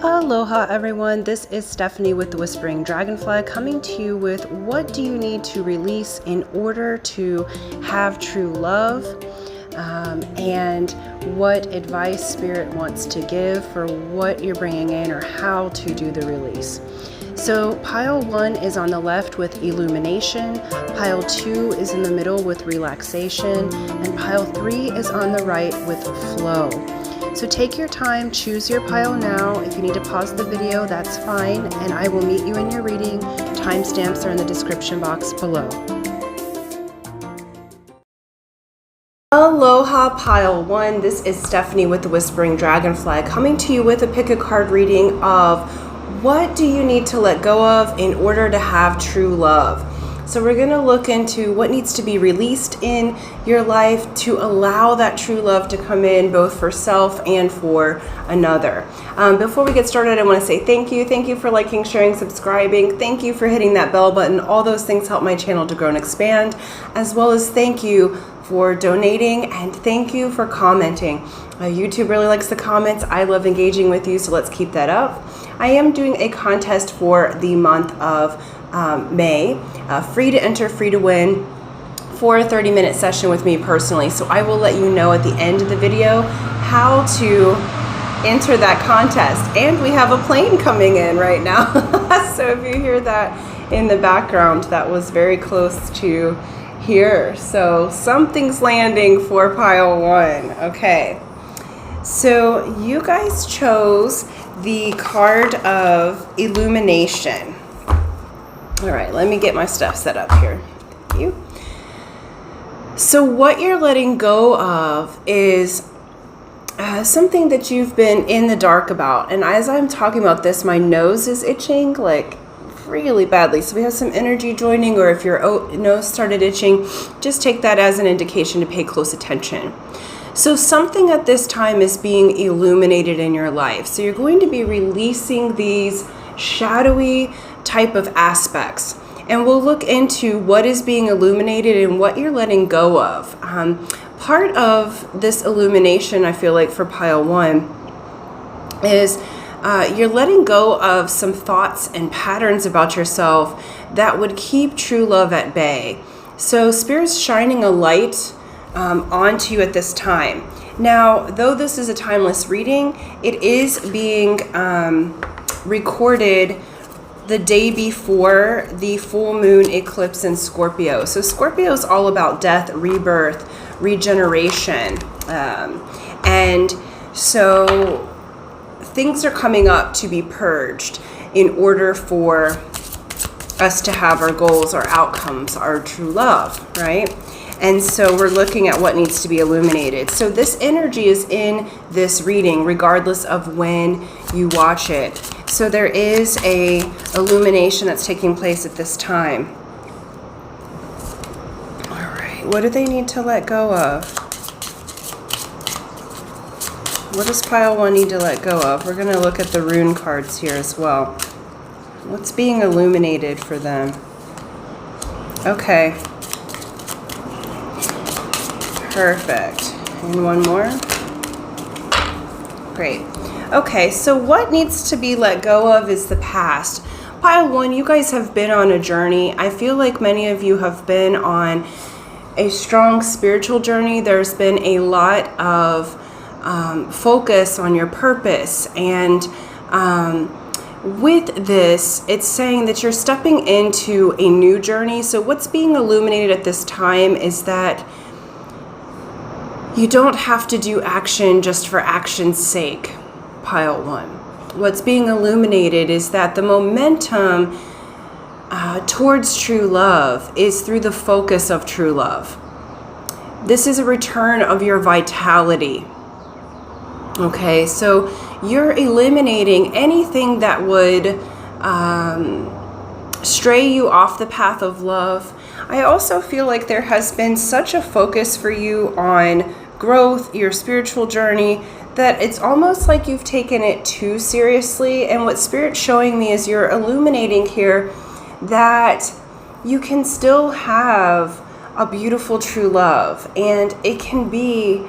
Aloha everyone, this is Stephanie with the Whispering Dragonfly coming to you with what do you need to release in order to have true love, and what advice Spirit wants to give for what you're bringing in or how to do the release. So pile 1 is on the left with illumination, pile 2 is in the middle with relaxation, and pile 3 is on the right with flow. So take your time, choose your pile now. If you need to pause the video, that's fine, and I will meet you in your reading. Timestamps are in the description box below. Aloha pile 1, this is Stephanie with the Whispering Dragonfly coming to you with a pick a card reading of what do you need to let go of in order to have true love. So we're going to look into what needs to be released in your life to allow that true love to come in both for self and for another. Before we get started, I want to say thank you. Thank you for liking, sharing, subscribing. Thank you for hitting that bell button. All those things help my channel to grow and expand, as well as thank you for donating and thank you for commenting. YouTube really likes the comments. I love engaging with you, so let's keep that up. I am doing a contest for the month of May, free to enter, free to win, for a 30-minute session with me personally. So I will let you know at the end of the video how to enter that contest. And we have a plane coming in right now. So if you hear that in the background, that was very close to here. So something's landing for pile 1. Okay. So you guys chose the card of illumination. All right, let me get my stuff set up here. Thank you. So what you're letting go of is something that you've been in the dark about. And as I'm talking about this, my nose is itching like really badly. So we have some energy joining, or if your nose started itching, just take that as an indication to pay close attention. So something at this time is being illuminated in your life. So you're going to be releasing these shadowy type of aspects, and we'll look into what is being illuminated and what you're letting go of. Part of this illumination, I feel like, for pile 1 is you're letting go of some thoughts and patterns about yourself that would keep true love at bay. So Spirit's shining a light onto you at this time. Now, though this is a timeless reading, it is being recorded the day before the full moon eclipse in Scorpio. So Scorpio is all about death, rebirth, regeneration. And so things are coming up to be purged in order for us to have our goals, our outcomes, our true love, right? And so we're looking at what needs to be illuminated. So this energy is in this reading, regardless of when you watch it. So there is a illumination that's taking place at this time. All right, what do they need to let go of? What does pile 1 need to let go of? We're going to look at the rune cards here as well. What's being illuminated for them? Okay. Perfect. And one more. Great. Okay, so what needs to be let go of is the past. Pile 1, you guys have been on a journey. I feel like many of you have been on a strong spiritual journey. There's been a lot of focus on your purpose. And with this, it's saying that you're stepping into a new journey. So what's being illuminated at this time is that you don't have to do action just for action's sake, pile 1. What's being illuminated is that the momentum towards true love is through the focus of true love. This is a return of your vitality. Okay, so you're eliminating anything that would stray you off the path of love. I also feel like there has been such a focus for you on growth, your spiritual journey, that it's almost like you've taken it too seriously. And what Spirit's showing me is you're illuminating here that you can still have a beautiful true love, and it can be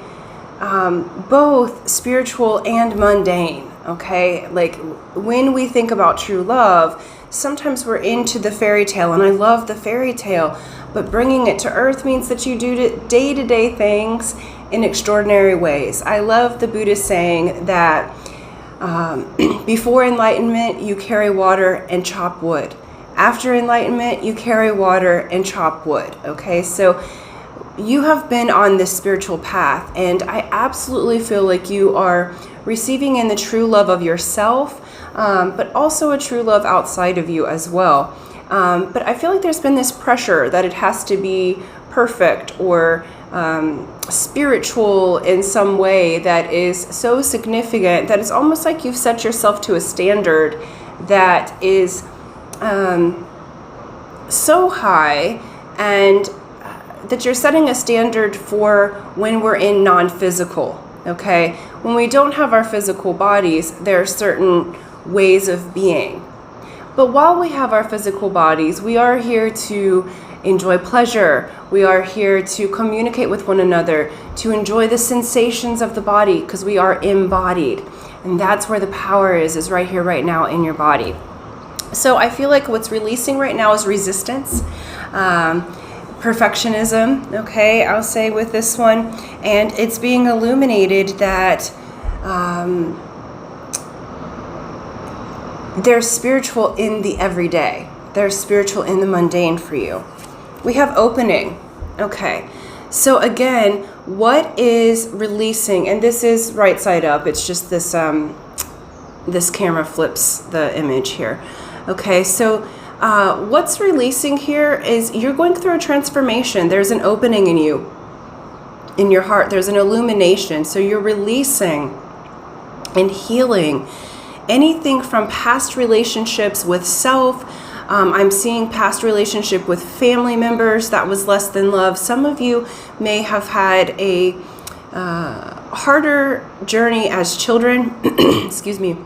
both spiritual and mundane. Okay, like when we think about true love, sometimes we're into the fairy tale, and I love the fairy tale, but bringing it to earth means that you do day-to-day things in extraordinary ways. I love the Buddhist saying that before enlightenment, you carry water and chop wood. After enlightenment, you carry water and chop wood. Okay, so you have been on this spiritual path, and I absolutely feel like you are receiving in the true love of yourself, but also a true love outside of you as well. But I feel like there's been this pressure that it has to be perfect or spiritual in some way that is so significant that it's almost like you've set yourself to a standard that is so high, and that you're setting a standard for when we're in non-physical, okay? When we don't have our physical bodies, there are certain ways of being. But while we have our physical bodies, we are here to enjoy pleasure. We are here to communicate with one another, to enjoy the sensations of the body, because we are embodied. And that's where the power is right here, right now in your body. So I feel like what's releasing right now is resistance, perfectionism, okay, I'll say with this one. And it's being illuminated that there's spiritual in the everyday. There's spiritual in the mundane for you. We have opening. Okay. So again, what is releasing, and this is right side up. It's just this, this camera flips the image here. Okay. So what's releasing here is you're going through a transformation. There's an opening in you, in your heart. There's an illumination. So you're releasing and healing anything from past relationships with self. I'm seeing past relationship with family members that was less than love. Some of you may have had a harder journey as children, excuse me,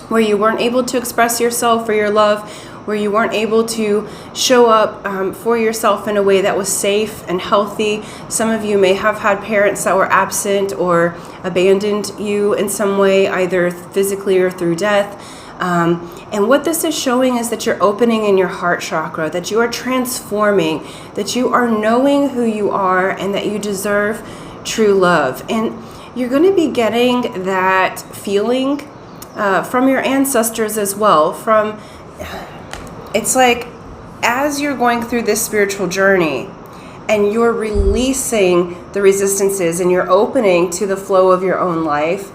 where you weren't able to express yourself or your love, where you weren't able to show up for yourself in a way that was safe and healthy. Some of you may have had parents that were absent or abandoned you in some way, either physically or through death. And what this is showing is that you're opening in your heart chakra, that you are transforming, that you are knowing who you are, and that you deserve true love. And you're going to be getting that feeling from your ancestors as well. It's like as you're going through this spiritual journey and you're releasing the resistances and you're opening to the flow of your own life,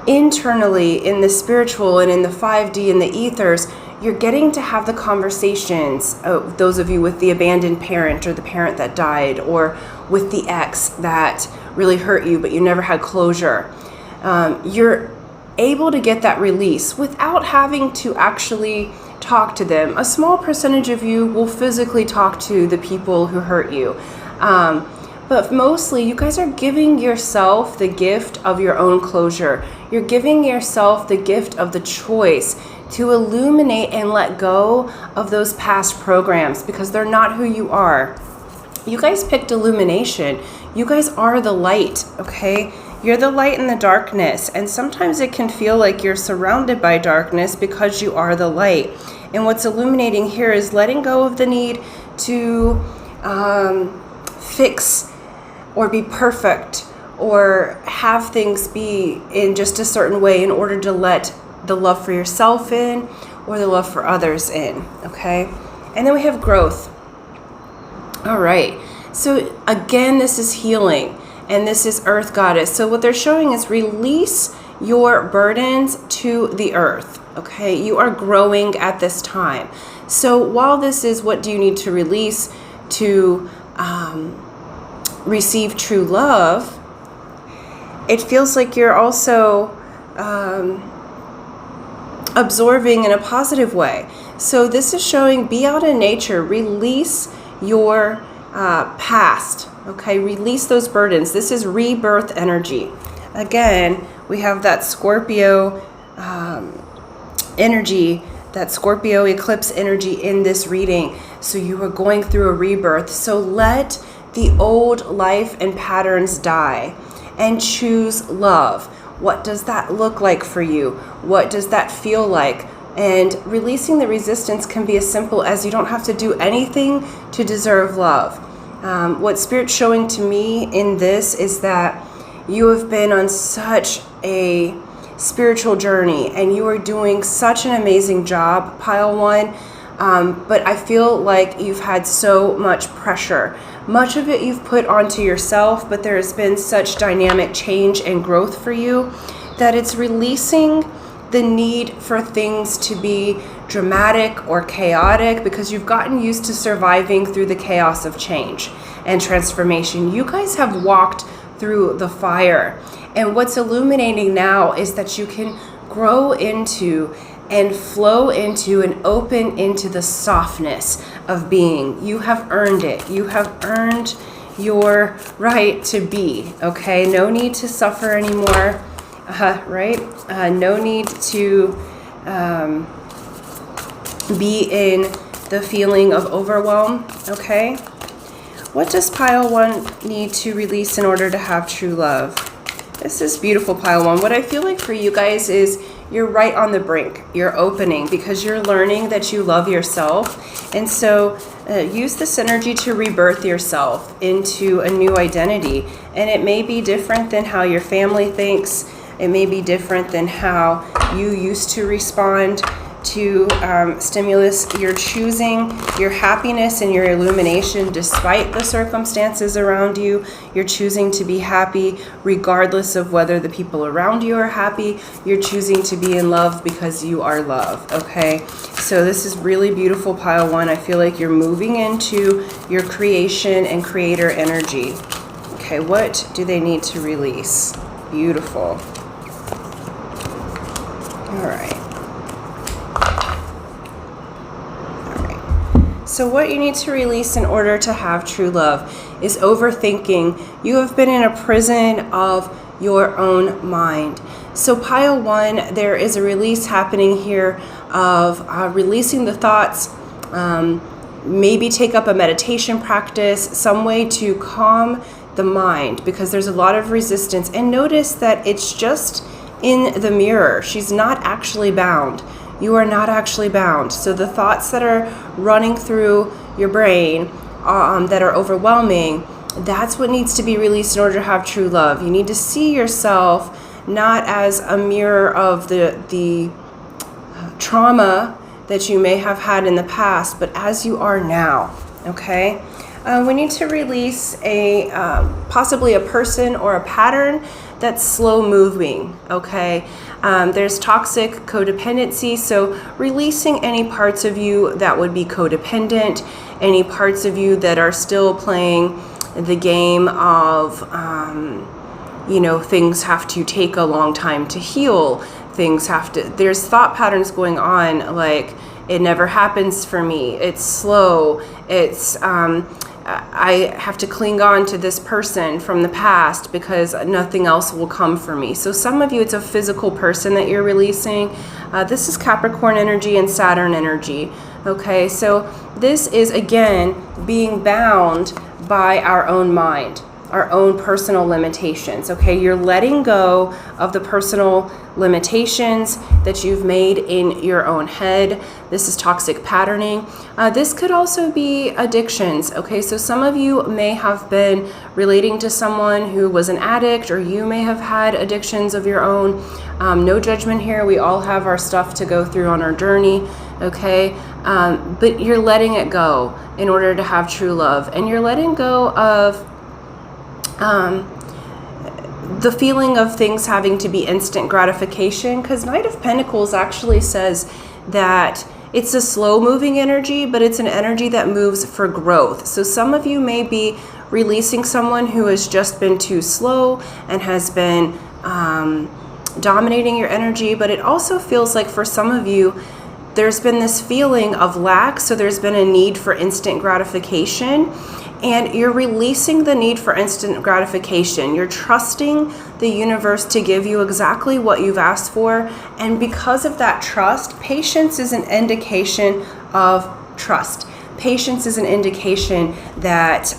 internally in the spiritual and in the 5D and the ethers, you're getting to have the conversations, those of you with the abandoned parent or the parent that died, or with the ex that really hurt you but you never had closure. You're able to get that release without having to actually talk to them. A small percentage of you will physically talk to the people who hurt you. But mostly you guys are giving yourself the gift of your own closure. You're giving yourself the gift of the choice to illuminate and let go of those past programs, because they're not who you are. You guys picked illumination. You guys are the light, okay? You're the light in the darkness, and sometimes it can feel like you're surrounded by darkness because you are the light. And what's illuminating here is letting go of the need to fix or be perfect or have things be in just a certain way in order to let the love for yourself in or the love for others in, okay? And then we have growth. All right, so again, this is healing, and this is Earth Goddess. So what they're showing is release your burdens to the earth, okay? You are growing at this time. So while this is what do you need to release to receive true love, it feels like you're also absorbing in a positive way. So this is showing be out in nature, release your past, okay? Release those burdens. This is rebirth energy. Again, we have that Scorpio energy, that Scorpio eclipse energy in this reading. So you are going through a rebirth. So let the old life and patterns die and choose love. What does that look like for you? What does that feel like? And releasing the resistance can be as simple as you don't have to do anything to deserve love. What Spirit's showing to me in this is that you have been on such a spiritual journey and you are doing such an amazing job, Pile 1. But I feel like you've had so much pressure. Much of it you've put onto yourself, but there has been such dynamic change and growth for you that it's releasing the need for things to be dramatic or chaotic, because you've gotten used to surviving through the chaos of change and transformation. You guys have walked through the fire, and what's illuminating now is that you can grow into and flow into and open into the softness of being. You have earned it. You have earned your right to be, okay? No need to suffer anymore, right? No need to be in the feeling of overwhelm, okay? What does Pile 1 need to release in order to have true love? This is beautiful, Pile 1. What I feel like for you guys is you're right on the brink. You're opening because you're learning that you love yourself. And so use this energy to rebirth yourself into a new identity. And it may be different than how your family thinks. It may be different than how you used to respond to stimulus. You're choosing your happiness and your illumination despite the circumstances around you. You're choosing to be happy regardless of whether the people around you are happy. You're choosing to be in love because you are love, okay? So this is really beautiful, Pile 1. I feel like you're moving into your creation and creator energy. Okay, what do they need to release? Beautiful. All right. So what you need to release in order to have true love is overthinking. You have been in a prison of your own mind. So Pile 1, there is a release happening here of releasing the thoughts. Maybe take up a meditation practice, some way to calm the mind, because there's a lot of resistance. And notice that it's just in the mirror. She's not actually bound. You are not actually bound. So the thoughts that are running through your brain that are overwhelming, that's what needs to be released in order to have true love. You need to see yourself not as a mirror of the trauma that you may have had in the past, but as you are now, okay? We need to release a possibly a person or a pattern that's slow moving, okay? There's toxic codependency, so releasing any parts of you that would be codependent, any parts of you that are still playing the game of, things have to take a long time to heal, there's thought patterns going on like, it never happens for me, it's slow, it's, I have to cling on to this person from the past because nothing else will come for me. So some of you, it's a physical person that you're releasing. This is Capricorn energy and Saturn energy. Okay, so this is, again, being bound by our own mind, our own personal limitations. Okay, you're letting go of the personal limitations that you've made in your own head. This is toxic patterning. This could also be addictions. Okay, so some of you may have been relating to someone who was an addict, or you may have had addictions of your own. No judgment here. We all have our stuff to go through on our journey. Okay, but you're letting it go in order to have true love, and you're letting go of the feeling of things having to be instant gratification, because Knight of Pentacles actually says that it's a slow moving energy, but it's an energy that moves for growth. So some of you may be releasing someone who has just been too slow and has been dominating your energy, but it also feels like for some of you there's been this feeling of lack, so there's been a need for instant gratification. And you're releasing the need for instant gratification. You're trusting the universe to give you exactly what you've asked for. And because of that trust, patience is an indication of trust. Patience is an indication that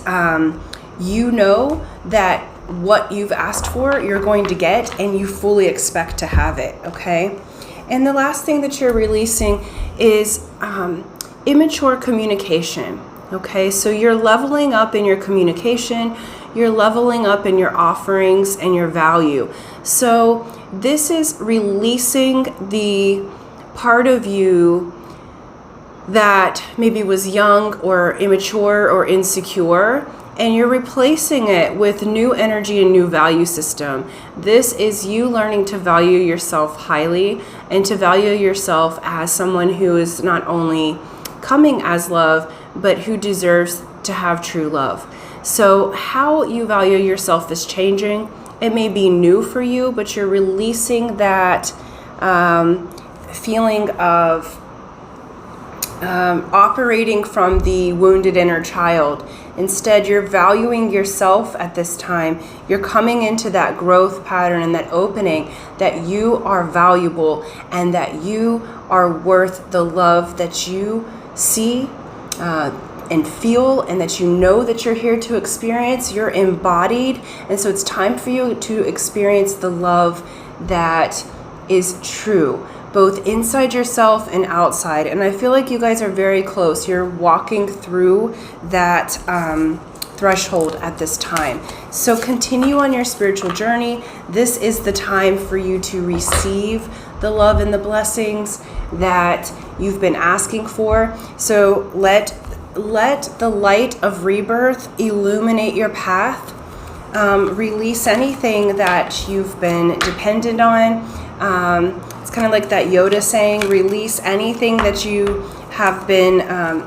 you know that what you've asked for, you're going to get, and you fully expect to have it, okay? And the last thing that you're releasing is immature communication, okay? So you're leveling up in your communication, you're leveling up in your offerings and your value. So this is releasing the part of you that maybe was young or immature or insecure, and you're replacing it with new energy and new value system. This is you learning to value yourself highly and to value yourself as someone who is not only coming as love, but who deserves to have true love. So how you value yourself is changing. It may be new for you, but you're releasing that feeling of operating from the wounded inner child. Instead, you're valuing yourself at this time. You're coming into that growth pattern and that opening that you are valuable and that you are worth the love that you see and feel, and that you know that you're here to experience. You're embodied, and so it's time for you to experience the love that is true, both inside yourself and outside. And I feel like you guys are very close. You're walking through that threshold at this time. So continue on your spiritual journey. This is the time for you to receive the love and the blessings that you've been asking for. So let the light of rebirth illuminate your path. Release anything that you've been dependent on. It's kind of like that Yoda saying, release anything that you have been,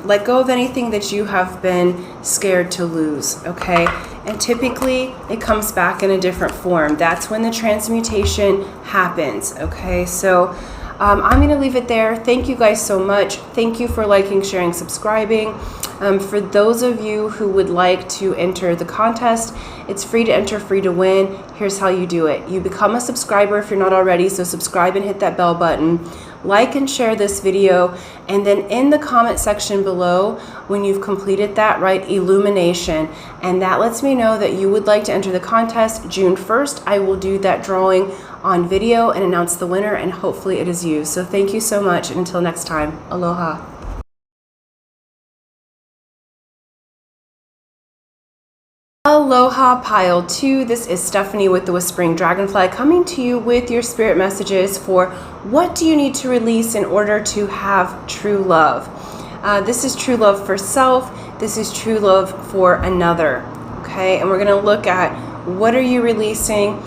let go of anything that you have been scared to lose, okay? And typically it comes back in a different form. That's when the transmutation happens, okay? So I'm going to leave it there. Thank you guys so much. Thank you for liking, sharing, subscribing. For those of you who would like to enter the contest, it's free to enter, free to win. Here's how you do it. You become a subscriber if you're not already, so subscribe and hit that bell button. Like and share this video, and then in the comment section below, when you've completed that, write illumination, and that lets me know that you would like to enter the contest. June 1st, I will do that drawing on video and announce the winner, and hopefully it is you. So thank you so much, and until next time, aloha. Aloha Pile 2, this is Stephanie with the Whispering Dragonfly coming to you with your spirit messages for what do you need to release in order to have true love. This is true love for self, this is true love for another, okay? And we're going to look at what are you releasing.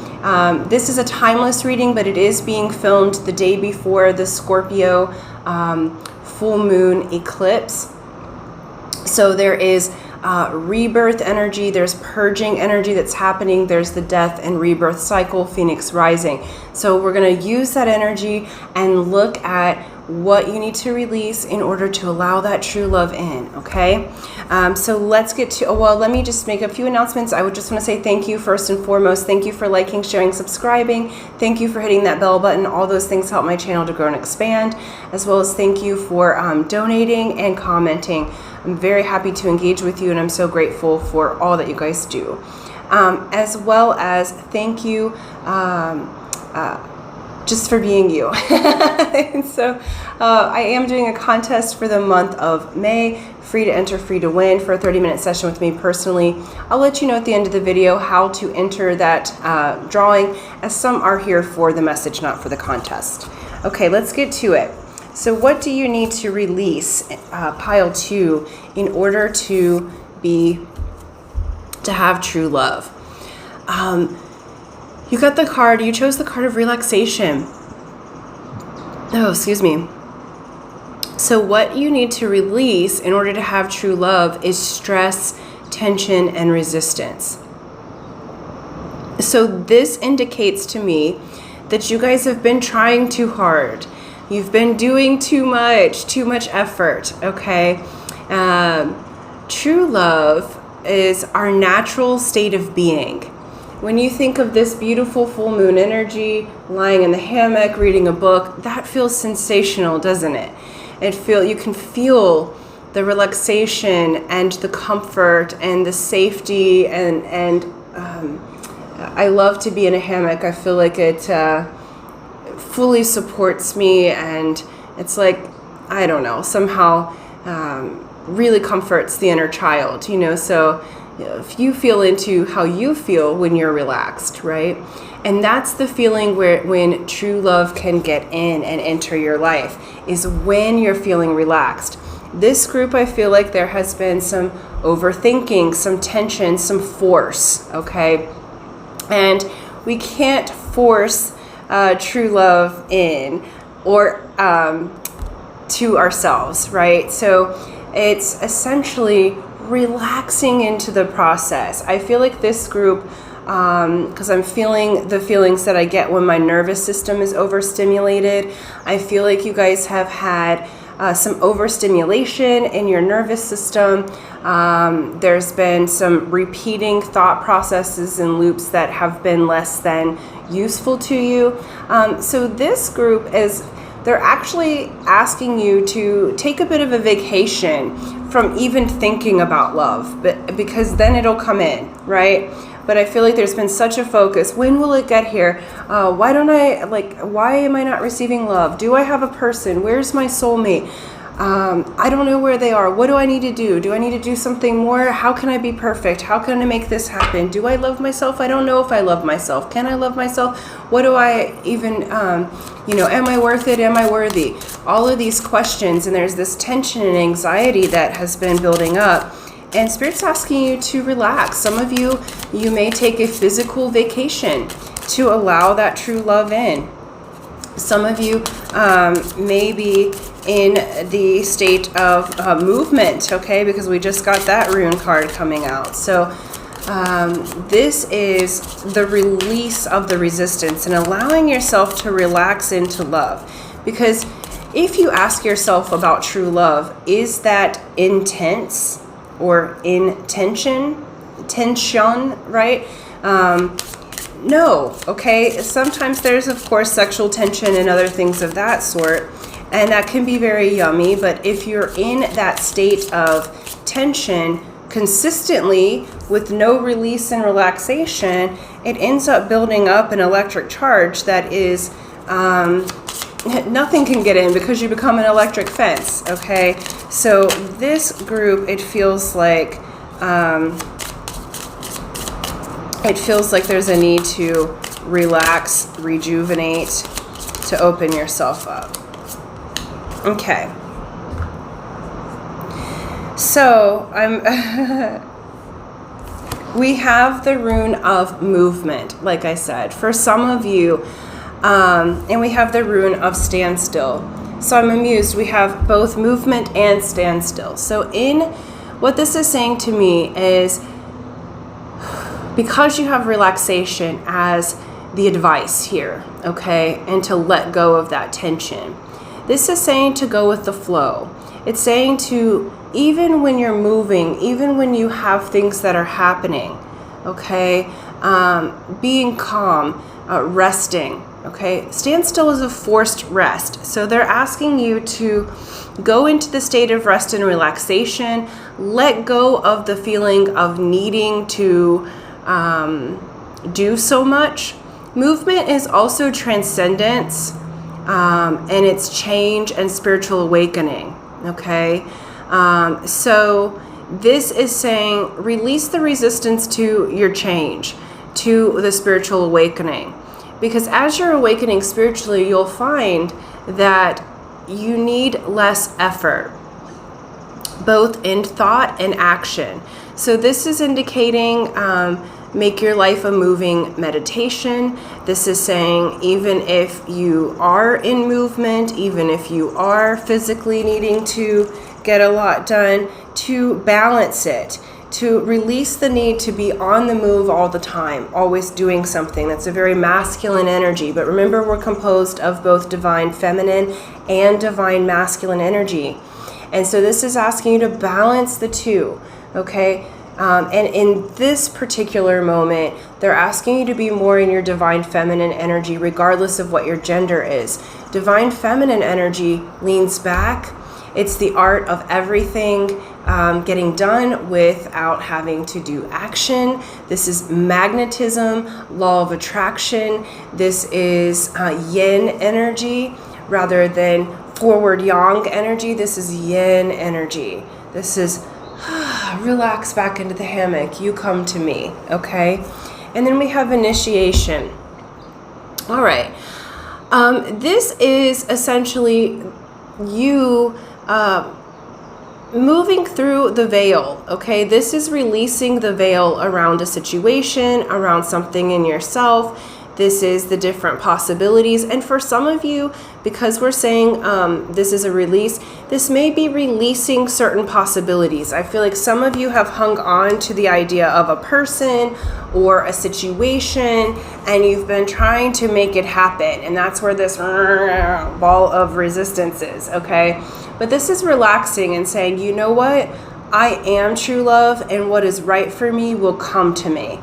This is a timeless reading, but it is being filmed the day before the Scorpio full moon eclipse. So there is rebirth energy, there's purging energy that's happening, there's the death and rebirth cycle, Phoenix rising. So we're going to use that energy and look at what you need to release in order to allow that true love in, okay? So let's get to, well, let me just make a few announcements. I would just want to say thank you first and foremost. Thank you for liking, sharing, subscribing. Thank you for hitting that bell button. All those things help my channel to grow and expand, as well as thank you for donating and commenting. I'm very happy to engage with you, and I'm so grateful for all that you guys do. As well as thank you just for being you. And so I am doing a contest for the month of May, free to enter, free to win, for a 30-minute session with me personally. I'll let you know at the end of the video how to enter that drawing, as some are here for the message, not for the contest. Okay, let's get to it. So what do you need to release, pile 2, in order to have true love? You got the card, you chose the card of relaxation. Oh, excuse me. So what you need to release in order to have true love is stress, tension, and resistance. So this indicates to me that you guys have been trying too hard. You've been doing too much effort, okay? True love is our natural state of being. When you think of this beautiful full moon energy, lying in the hammock, reading a book, that feels sensational, doesn't it? You can feel the relaxation and the comfort and the safety and I love to be in a hammock. I feel like it fully supports me, and it's like, I don't know, somehow really comforts the inner child, so if you feel into how you feel when you're relaxed, right? And that's the feeling when true love can get in and enter your life, is when you're feeling relaxed. This group, I feel like there has been some overthinking, some tension, some force, okay? And we can't force true love in or to ourselves, right? So it's essentially relaxing into the process. I feel like this group, because I'm feeling the feelings that I get when my nervous system is overstimulated. I feel like you guys have had some overstimulation in your nervous system. There's been some repeating thought processes and loops that have been less than useful to you. So this group they're actually asking you to take a bit of a vacation from even thinking about love, because then it'll come in, right? But I feel like there's been such a focus. When will it get here? Why am I not receiving love? Do I have a person? Where's my soulmate? I don't know where they are. What do I need to do? Do I need to do something more? How can I be perfect? How can I make this happen? Do I love myself? I don't know if I love myself. Can I love myself? What do I even, am I worth it? Am I worthy? All of these questions, and there's this tension and anxiety that has been building up. And Spirit's asking you to relax. Some of you may take a physical vacation to allow that true love in. Some of you may be in the state of movement, okay? Because we just got that rune card coming out. So this is the release of the resistance and allowing yourself to relax into love. Because if you ask yourself about true love, is that intense or tension, right? No, okay? Sometimes there's, of course, sexual tension and other things of that sort, and that can be very yummy, but if you're in that state of tension consistently with no release and relaxation, it ends up building up an electric charge that is, nothing can get in because you become an electric fence, okay? So this group, it feels like there's a need to relax, rejuvenate, to open yourself up. Okay. So we have the rune of movement, like I said, for some of you, and we have the rune of standstill. So I'm amused. We have both movement and standstill. So what this is saying to me is, because you have relaxation as the advice here, okay, and to let go of that tension, this is saying to go with the flow. It's saying to, even when you're moving, even when you have things that are happening, okay, being calm, resting, okay. Standstill is a forced rest. So they're asking you to go into the state of rest and relaxation, let go of the feeling of needing to do so much. Movement is also transcendence, and it's change and spiritual awakening, okay? So this is saying release the resistance to your change, to the spiritual awakening. Because as you're awakening spiritually, you'll find that you need less effort, both in thought and action. So this is indicating make your life a moving meditation. This is saying even if you are in movement, even if you are physically needing to get a lot done, to balance it, to release the need to be on the move all the time, always doing something. That's a very masculine energy. But remember, we're composed of both divine feminine and divine masculine energy. And so this is asking you to balance the two, okay? And in this particular moment, they're asking you to be more in your divine feminine energy, regardless of what your gender is. Divine feminine energy leans back It's the art of everything getting done without having to do action. This is magnetism, law of attraction. This is yin energy rather than forward yang energy. This is yin energy. This is relax back into the hammock. You come to me, okay? And then we have initiation. All right. This is essentially you moving through the veil, okay? This is releasing the veil around a situation, around something in yourself. This is the different possibilities. And for some of you, because we're saying this is a release, this may be releasing certain possibilities. I feel like some of you have hung on to the idea of a person or a situation, and you've been trying to make it happen. And that's where this ball of resistance is, okay? But this is relaxing and saying, you know what? I am true love, and what is right for me will come to me.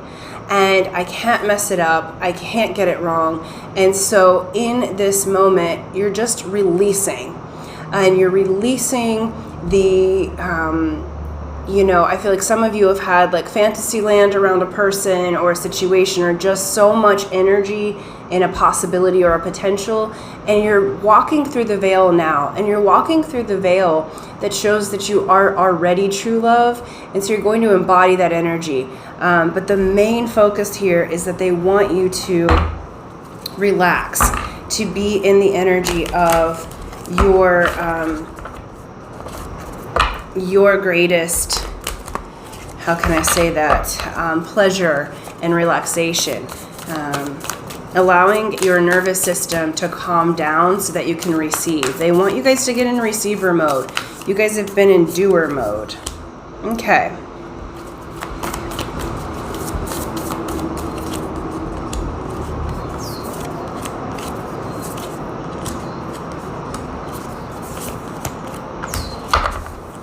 And I can't mess it up. I can't get it wrong. And so in this moment, you're just releasing. And you're releasing the, I feel like some of you have had like fantasy land around a person or a situation, or just so much energy in a possibility or a potential. And you're walking through the veil now. And you're walking through the veil that shows that you are already true love. And so you're going to embody that energy. But the main focus here is that they want you to relax, to be in the energy of your greatest, how can I say that, pleasure and relaxation. Allowing your nervous system to calm down so that you can receive. They want you guys to get in receiver mode. You guys have been in doer mode. Okay.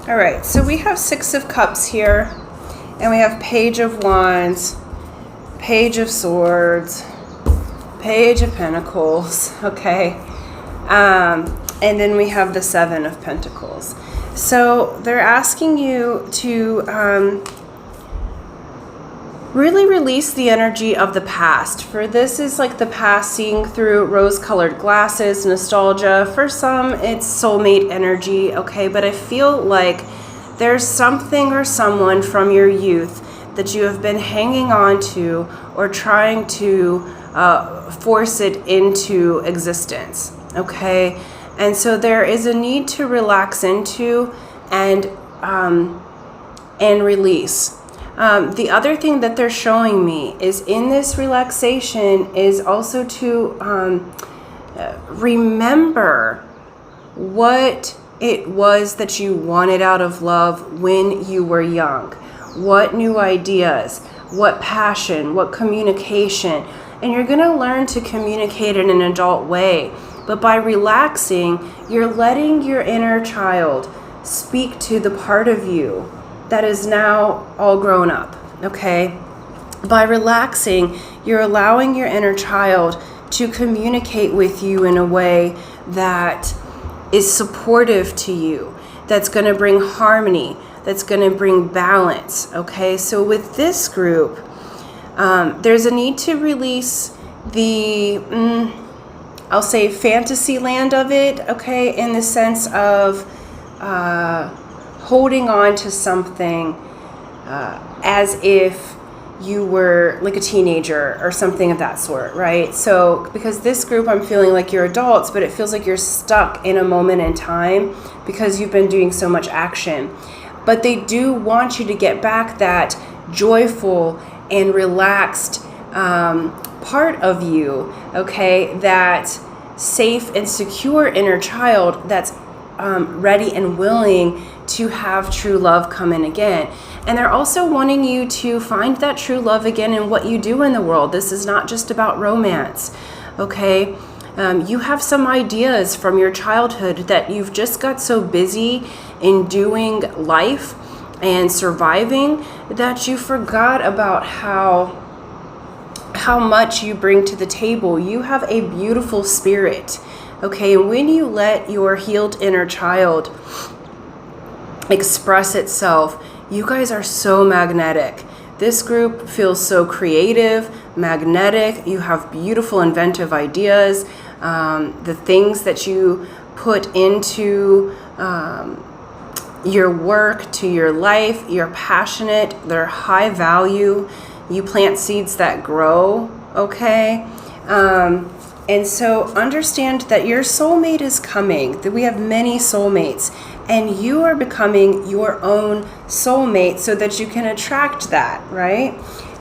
All right, so we have Six of Cups here, and we have Page of Wands, Page of Swords, Page of Pentacles, okay? And then we have the Seven of Pentacles. So they're asking you to really release the energy of the past. For this is like the past seeing through rose-colored glasses, nostalgia. For some, it's soulmate energy, okay? But I feel like there's something or someone from your youth that you have been hanging on to or trying to force it into existence, okay? And so there is a need to relax into and release. The other thing that they're showing me is in this relaxation is also to remember what it was that you wanted out of love when you were young. What new ideas, what passion, what communication. And you're going to learn to communicate in an adult way. But by relaxing, you're letting your inner child speak to the part of you that is now all grown up, okay? By relaxing, you're allowing your inner child to communicate with you in a way that is supportive to you, that's going to bring harmony, that's going to bring balance, okay? So with this group, there's a need to release the, I'll say fantasy land of it, okay? In the sense of holding on to something as if you were like a teenager or something of that sort, right? So because this group, I'm feeling like you're adults, but it feels like you're stuck in a moment in time because you've been doing so much action. But they do want you to get back that joyful and relaxed part of you, okay? That safe and secure inner child that's ready and willing to have true love come in again. And they're also wanting you to find that true love again in what you do in the world. This is not just about romance, okay? You have some ideas from your childhood that you've just got so busy in doing life and surviving that you forgot about how much you bring to the table. You have a beautiful spirit, okay? And when you let your healed inner child express itself. You guys are so magnetic. This group feels so creative, magnetic. You have beautiful, inventive ideas. The things that you put into your work, to your life, you're passionate, they're high value. You plant seeds that grow, okay? And so understand that your soulmate is coming, that we have many soulmates, and you are becoming your own soulmate so that you can attract that, right?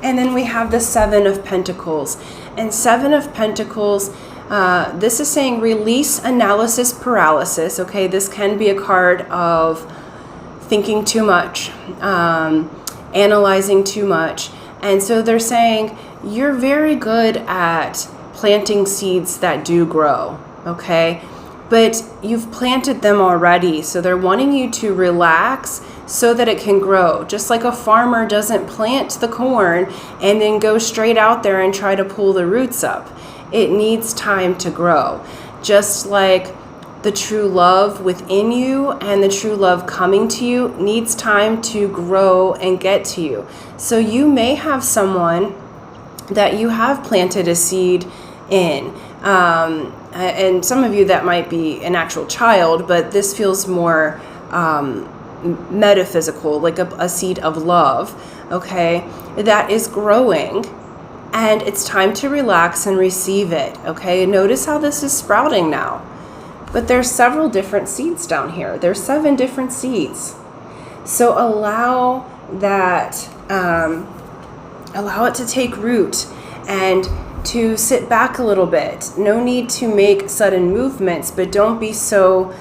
And then we have the Seven of Pentacles. And Seven of Pentacles, this is saying release analysis paralysis, okay? This can be a card of thinking too much, analyzing too much. And so they're saying you're very good at planting seeds that do grow, okay? But you've planted them already, so they're wanting you to relax so that it can grow. Just like a farmer doesn't plant the corn and then go straight out there and try to pull the roots up. It needs time to grow. Just like the true love within you and the true love coming to you needs time to grow and get to you. So you may have someone that you have planted a seed in. And some of you that might be an actual child, but this feels more metaphysical, like a seed of love, okay, that is growing, and it's time to relax and receive it, okay? Notice how this is sprouting now. But there's several different seeds down here. There's 7 different seeds. So allow that, allow it to take root and to sit back a little bit. No need to make sudden movements, but don't be so,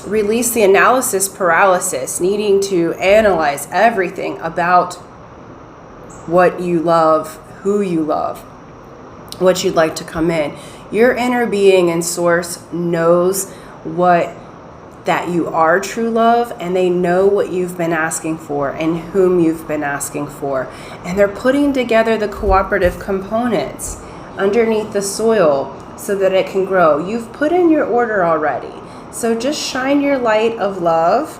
release the analysis paralysis, needing to analyze everything about what you love, who you love, what you'd like to come in. Your inner being and source knows that you are true love, and they know what you've been asking for and whom you've been asking for. And they're putting together the cooperative components underneath the soil so that it can grow. You've put in your order already. So just shine your light of love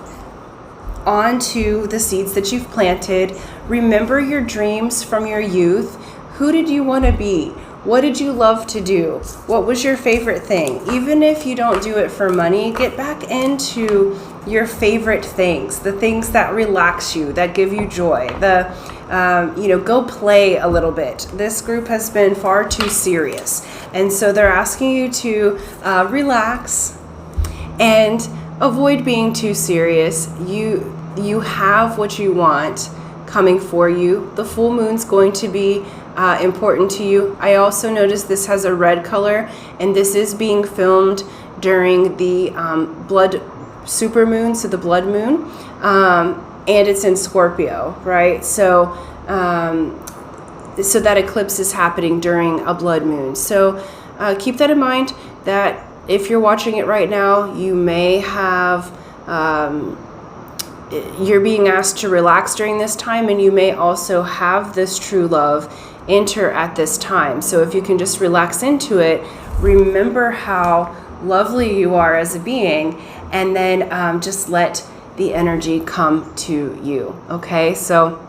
onto the seeds that you've planted. Remember your dreams from your youth. Who did you want to be? What did you love to do? What was your favorite thing? Even if you don't do it for money, get back into your favorite things, the things that relax you, that give you joy. Go play a little bit. This group has been far too serious. And so they're asking you to relax and avoid being too serious. You have what you want coming for you. The full moon's going to be important to you. I also noticed this has a red color, and this is being filmed during the blood supermoon, so the blood moon, and it's in Scorpio, right? So that eclipse is happening during a blood moon. So keep that in mind, that if you're watching it right now, you may have you're being asked to relax during this time, and you may also have this true love enter at this time. So if you can just relax into it, remember how lovely you are as a being, and then just let the energy come to you, okay? So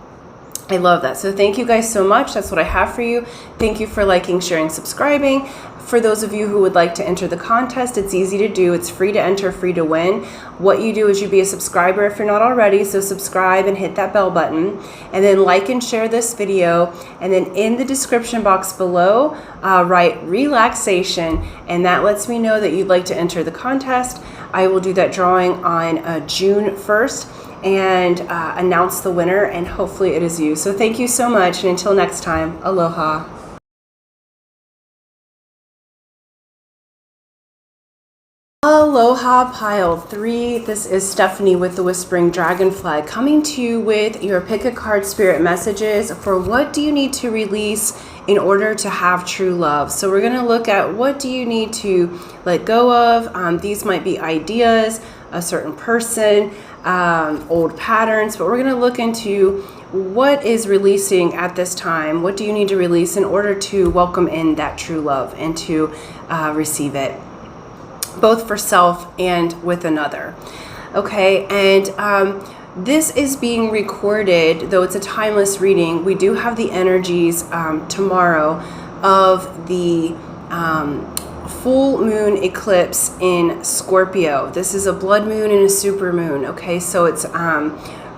I love that. So thank you guys so much. That's what I have for you. Thank you for liking, sharing, subscribing. For those of you who would like to enter the contest, it's easy to do. It's free to enter, free to win. What you do is you be a subscriber if you're not already, so subscribe and hit that bell button, and then like and share this video, and then in the description box below, write relaxation, and that lets me know that you'd like to enter the contest. I will do that drawing on June 1st and announce the winner, and hopefully it is you. So thank you so much, and until next time, aloha. Aloha Pile 3, this is Stephanie with the Whispering Dragonfly, coming to you with your pick a card spirit messages for what do you need to release in order to have true love. So we're going to look at what do you need to let go of. These might be ideas, a certain person, old patterns, but we're going to look into what is releasing at this time. What do you need to release in order to welcome in that true love and to receive it, both for self and with another. Okay, and this is being recorded, though it's a timeless reading. We do have the energies tomorrow of the full moon eclipse in Scorpio. This is a blood moon and a super moon. Okay, so it's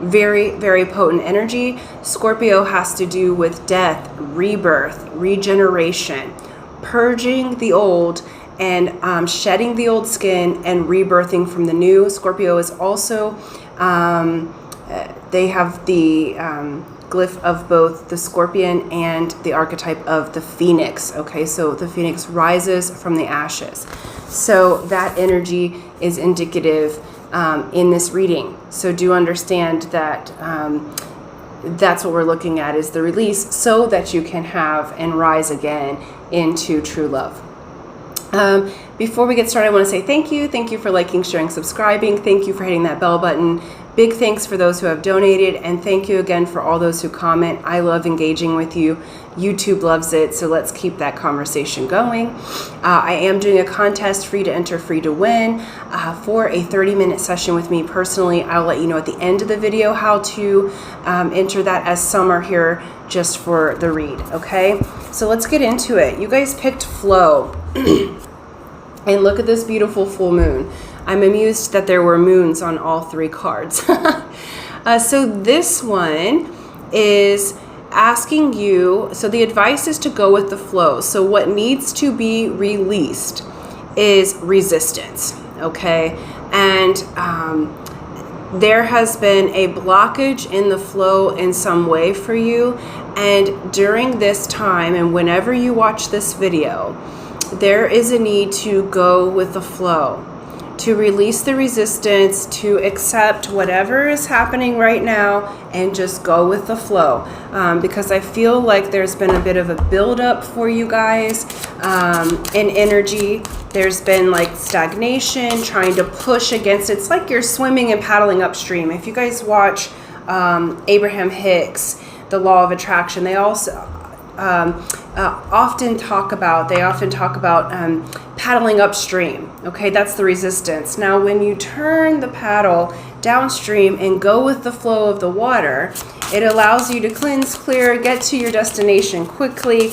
very, very potent energy. Scorpio has to do with death, rebirth, regeneration, purging the old, and shedding the old skin and rebirthing from the new. Scorpio is also, they have the glyph of both the scorpion and the archetype of the phoenix. Okay, so the phoenix rises from the ashes. So that energy is indicative in this reading. So do understand that that's what we're looking at, is the release, so that you can have and rise again into true love. Before we get started, I want to say thank you. Thank you for liking, sharing, subscribing. Thank you for hitting that bell button. Big thanks for those who have donated, and thank you again for all those who comment. I love engaging with you. YouTube loves it, so let's keep that conversation going. I am doing a contest, free to enter, free to win, for a 30-minute session with me personally. I'll let you know at the end of the video how to enter that, as some are here just for the read, okay? So let's get into it. You guys picked flow. And look at this beautiful full moon. I'm amused that there were moons on all three cards. So this one is asking you, so the advice is to go with the flow. So what needs to be released is resistance, okay? And there has been a blockage in the flow in some way for you. And during this time, and whenever you watch this video, there is a need to go with the flow, to release the resistance, to accept whatever is happening right now and just go with the flow. Because I feel like there's been a bit of a buildup for you guys in energy. There's been like stagnation, trying to push against it. It's like you're swimming and paddling upstream. If you guys watch Abraham Hicks, The Law of Attraction, they also often talk about paddling upstream. Okay, that's the resistance. Now when you turn the paddle downstream and go with the flow of the water, it allows you to cleanse, clear, get to your destination quickly,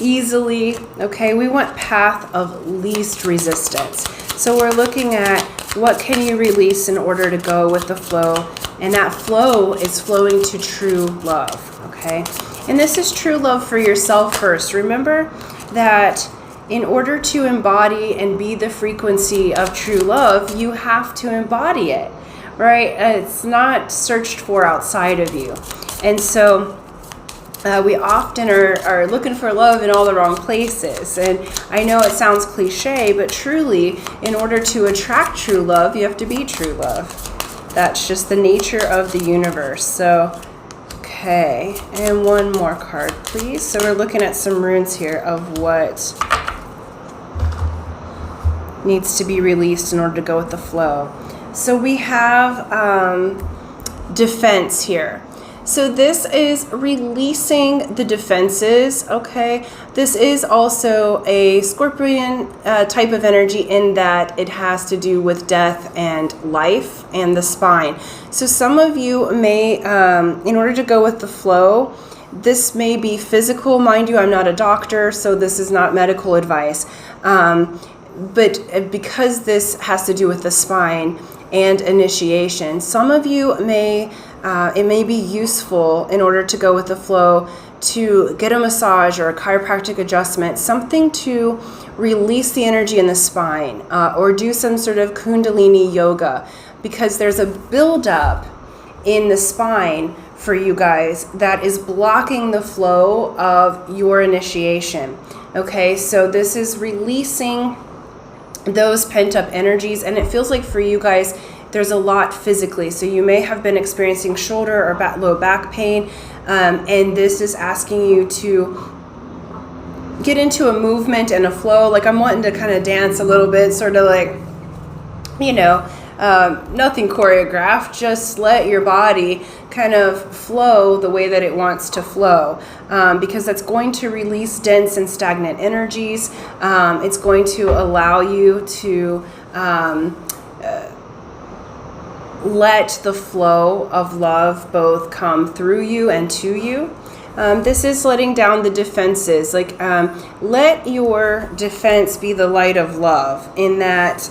easily. Okay, we want path of least resistance. So we're looking at what can you release in order to go with the flow, and that flow is flowing to true love. Okay, and this is true love for yourself first. Remember that in order to embody and be the frequency of true love, you have to embody it, right? It's not searched for outside of you. And so we often are looking for love in all the wrong places. And I know it sounds cliche, but truly, in order to attract true love, you have to be true love. That's just the nature of the universe. So, okay, and one more card, please. So we're looking at some runes here of what needs to be released in order to go with the flow. So we have defense here. So this is releasing the defenses, okay? This is also a Scorpion type of energy, in that it has to do with death and life and the spine. So some of you may, in order to go with the flow, this may be physical. Mind you, I'm not a doctor, so this is not medical advice. But because this has to do with the spine and initiation, some of you may, it may be useful in order to go with the flow to get a massage or a chiropractic adjustment, something to release the energy in the spine, or do some sort of Kundalini yoga, because there's a buildup in the spine for you guys that is blocking the flow of your initiation. Okay, so this is releasing those pent-up energies, and it feels like for you guys there's a lot physically. So you may have been experiencing shoulder or low back pain, and this is asking you to get into a movement and a flow. Like I'm wanting to kind of dance a little bit, sort of like, you know, nothing choreographed, just let your body kind of flow the way that it wants to flow, because that's going to release dense and stagnant energies. It's going to allow you to let the flow of love both come through you and to you. This is letting down the defenses. Like, let your defense be the light of love, in that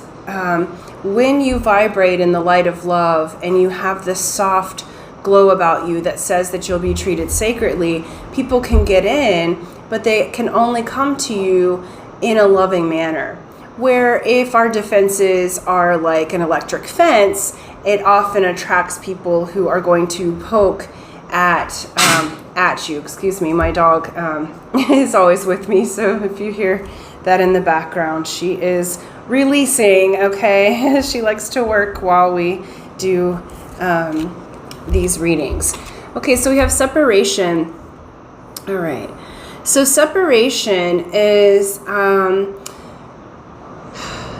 when you vibrate in the light of love and you have this soft glow about you that says that you'll be treated sacredly, people can get in, but they can only come to you in a loving manner. Where if our defenses are like an electric fence, it often attracts people who are going to poke at you. Excuse me, my dog is always with me, so if you hear that in the background, she is releasing, okay? She likes to work while we do these readings. Okay, so we have separation. All right. So separation is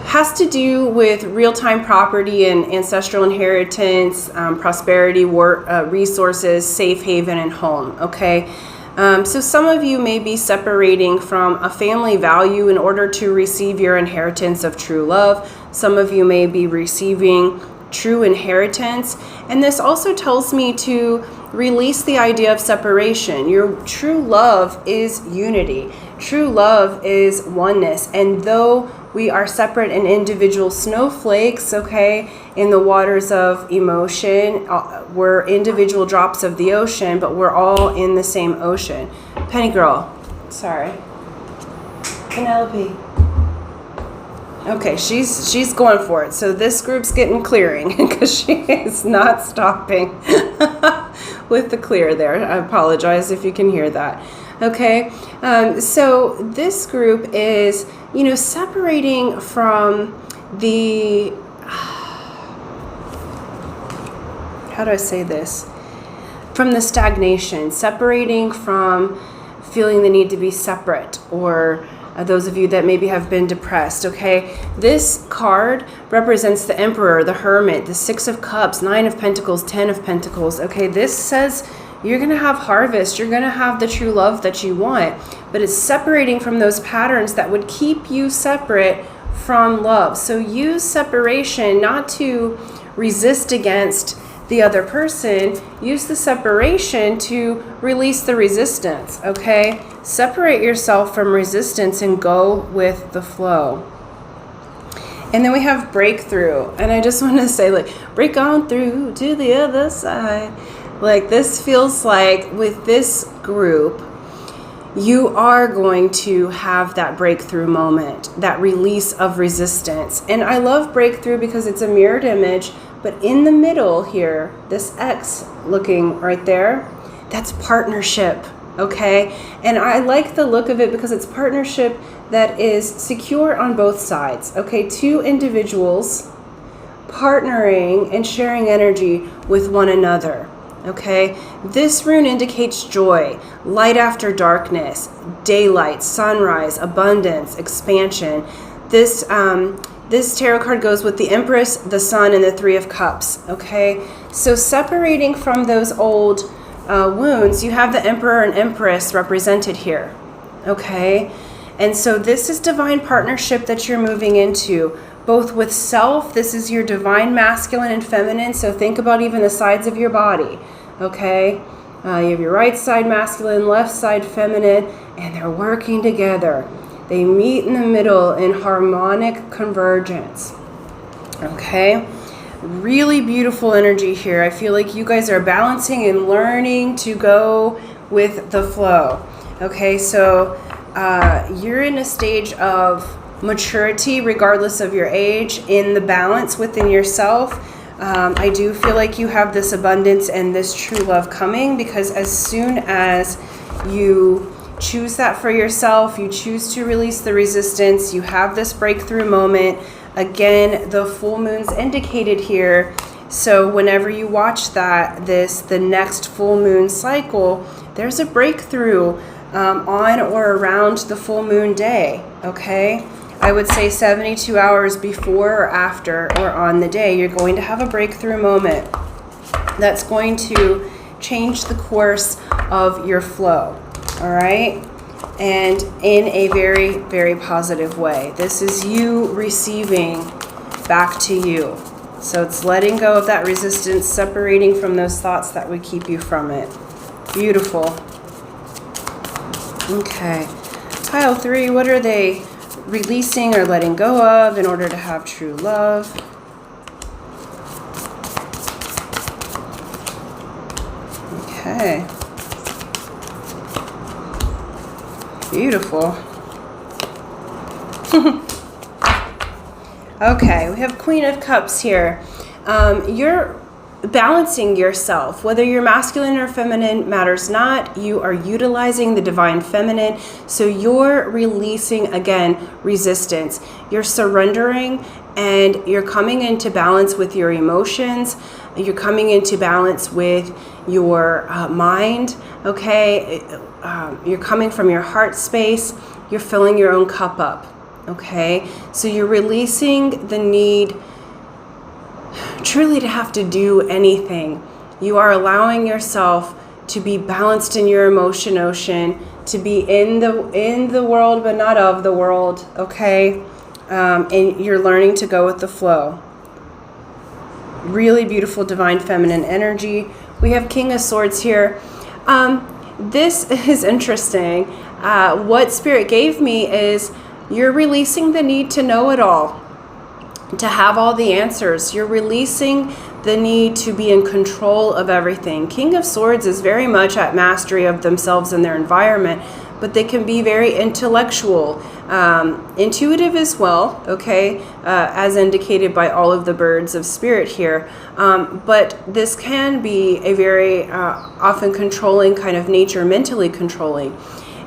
has to do with real-time property and ancestral inheritance, prosperity, resources, safe haven, and home. Okay. So some of you may be separating from a family value in order to receive your inheritance of true love. Some of you may be receiving true inheritance. And this also tells me to release the idea of separation. Your true love is unity. True love is oneness. And though we are separate and individual snowflakes, okay, in the waters of emotion, we're individual drops of the ocean, but we're all in the same ocean. Penny girl, sorry. Penelope. Okay, she's going for it. So this group's getting clearing because she is not stopping with the clear there. I apologize if you can hear that. Okay, so this group is, separating from the, how do I say this? From the stagnation, separating from feeling the need to be separate, or those of you that maybe have been depressed, okay? This card represents the Emperor, the Hermit, the Six of Cups, Nine of Pentacles, Ten of Pentacles, okay? This says you're going to have harvest. You're going to have the true love that you want, but it's separating from those patterns that would keep you separate from love. So use separation not to resist against the other person. Use the separation to release the resistance, okay? Separate yourself from resistance and go with the flow. And then we have breakthrough. And I just want to say, like, break on through to the other side. Like, this feels like with this group, you are going to have that breakthrough moment, that release of resistance. And I love breakthrough because it's a mirrored image, but in the middle here, this X looking right there, that's partnership, okay? And I like the look of it because it's partnership that is secure on both sides, okay? Two individuals partnering and sharing energy with one another. Okay, this rune indicates joy, light after darkness, daylight, sunrise, abundance, expansion. This tarot card goes with the Empress, the Sun, and the Three of Cups. Okay, so separating from those old wounds, you have the Emperor and Empress represented here. Okay, and so this is divine partnership that you're moving into. Both with self, this is your divine masculine and feminine, so think about even the sides of your body, okay? You have your right side masculine, left side feminine, and they're working together. They meet in the middle in harmonic convergence, okay? Really beautiful energy here. I feel like you guys are balancing and learning to go with the flow, okay? So you're in a stage of maturity regardless of your age in the balance within yourself. I do feel like you have this abundance and this true love coming, because as soon as you choose that for yourself, you choose to release the resistance, you have this breakthrough moment. Again, the full moon's indicated here, so whenever you watch the next full moon cycle, there's a breakthrough on or around the full moon day, okay? I would say 72 hours before or after or on the day, you're going to have a breakthrough moment that's going to change the course of your flow, all right? And in a very, very positive way. This is you receiving back to you, So it's letting go of that resistance, separating from those thoughts that would keep you from it. Beautiful. Okay. Pile 3, what are they releasing or letting go of in order to have true love? Okay. Beautiful. Okay, we have Queen of Cups here. You're balancing yourself. Whether you're masculine or feminine matters not. You are utilizing the divine feminine. So you're releasing, again, resistance. You're surrendering and you're coming into balance with your emotions. You're coming into balance with your mind, okay? You're coming from your heart space. You're filling your own cup up, okay? So you're releasing the need truly to have to do anything. You are allowing yourself to be balanced in your emotion ocean, to be in the world but not of the world, okay? And you're learning to go with the flow. Really beautiful divine feminine energy. We have King of Swords here. This is interesting. What Spirit gave me is you're releasing the need to know it all, to have all the answers. You're releasing the need to be in control of everything. King of Swords is very much at mastery of themselves and their environment, but they can be very intellectual, intuitive as well, okay, as indicated by all of the birds of spirit here. But this can be a very often controlling kind of nature, mentally controlling.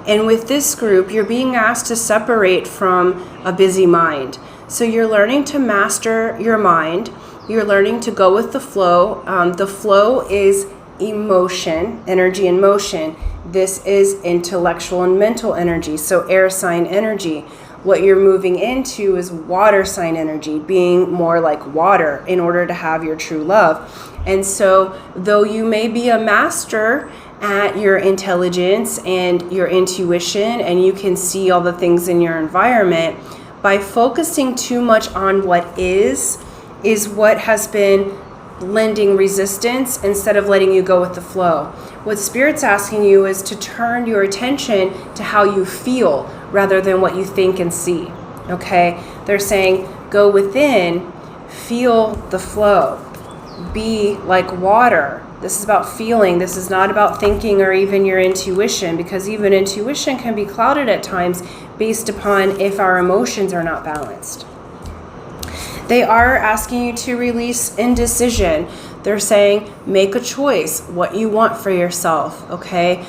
And with this group, you're being asked to separate from a busy mind. So you're learning to master your mind. You're learning to go with the flow. The flow is emotion, energy and motion. This is intellectual and mental energy, so air sign energy. What you're moving into is water sign energy, being more like water in order to have your true love. And so though you may be a master at your intelligence and your intuition, and you can see all the things in your environment, by focusing too much on what is what has been lending resistance instead of letting you go with the flow. What Spirit's asking you is to turn your attention to how you feel rather than what you think and see, okay? They're saying go within, feel the flow, be like water. This is about feeling. This is not about thinking or even your intuition, because even intuition can be clouded at times based upon if our emotions are not balanced. They are asking you to release indecision. They're saying make a choice what you want for yourself, okay?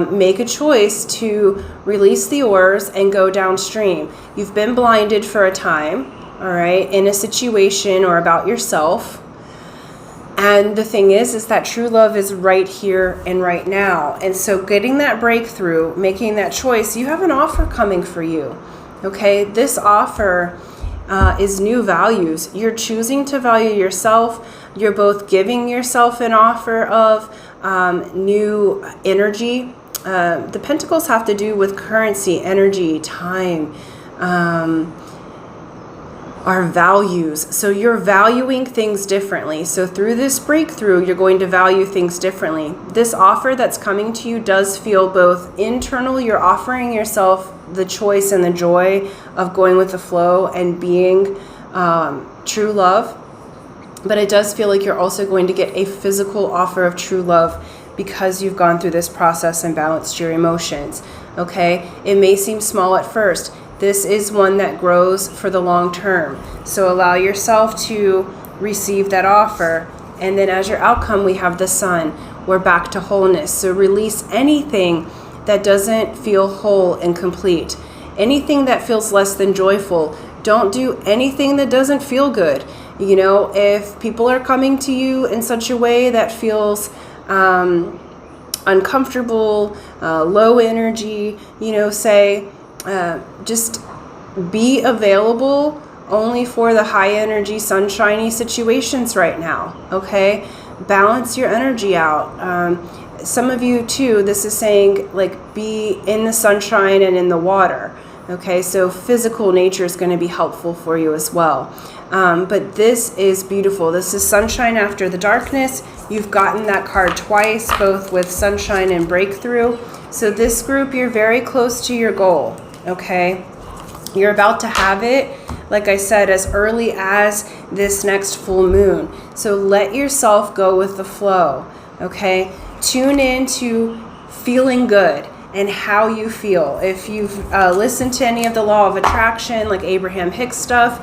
Make a choice to release the oars and go downstream. You've been blinded for a time, all right, in a situation or about yourself. And the thing is that true love is right here and right now. And so getting that breakthrough, making that choice, you have an offer coming for you, okay? This offer is new values. You're choosing to value yourself. You're both giving yourself an offer of new energy. The pentacles have to do with currency, energy, time, our values. So you're valuing things differently. So through this breakthrough, you're going to value things differently. This offer that's coming to you does feel both internal. You're offering yourself the choice and the joy of going with the flow and being true love. But it does feel like you're also going to get a physical offer of true love because you've gone through this process and balanced your emotions, okay? It may seem small at first. This is one that grows for the long term. So allow yourself to receive that offer. And then as your outcome, we have the sun. We're back to wholeness. So release anything that doesn't feel whole and complete. Anything that feels less than joyful. Don't do anything that doesn't feel good. You know, if people are coming to you in such a way that feels uncomfortable, low energy, you know, say, just be available only for the high energy, sunshiny situations right now, okay? Balance your energy out. Some of you too, this is saying like be in the sunshine and in the water. Okay, so physical nature is going to be helpful for you as well. But this is beautiful. This is sunshine after the darkness. You've gotten that card twice, both with sunshine and breakthrough. So this group, you're very close to your goal, okay? You're about to have it, like I said, as early as this next full moon. So let yourself go with the flow, okay? Tune in to feeling good and how you feel. If you've listened to any of the law of attraction, like Abraham Hicks stuff,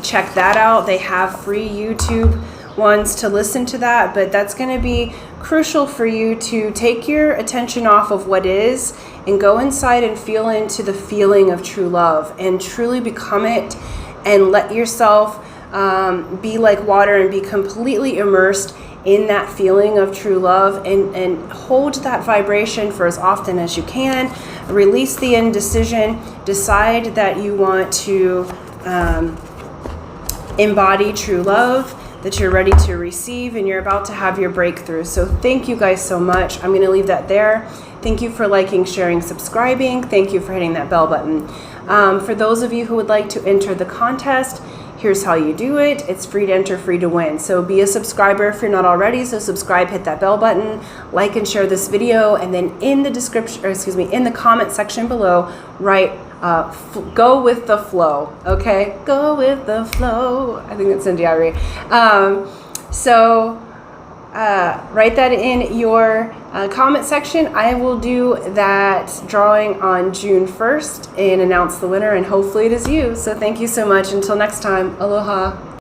check that out. They have free YouTube ones to listen to that, but that's going to be crucial for you to take your attention off of what is and go inside and feel into the feeling of true love and truly become it, and let yourself be like water and be completely immersed in that feeling of true love, and hold that vibration for as often as you can. Release the indecision. Decide that you want to embody true love, that you're ready to receive, and you're about to have your breakthrough. So thank you guys so much. I'm going to leave that there. Thank you for liking, sharing, subscribing. Thank you for hitting that bell button. For those of you who would like to enter the contest, here's how you do it. It's free to enter, free to win. So be a subscriber if you're not already. So subscribe, hit that bell button, like and share this video, and then in the description, or excuse me, in the comment section below, write go with the flow. Okay, go with the flow. I think that's in diary. Write that in your comment section. I will do that drawing on June 1st and announce the winner, and hopefully it is you. So thank you so much. Until next time, aloha.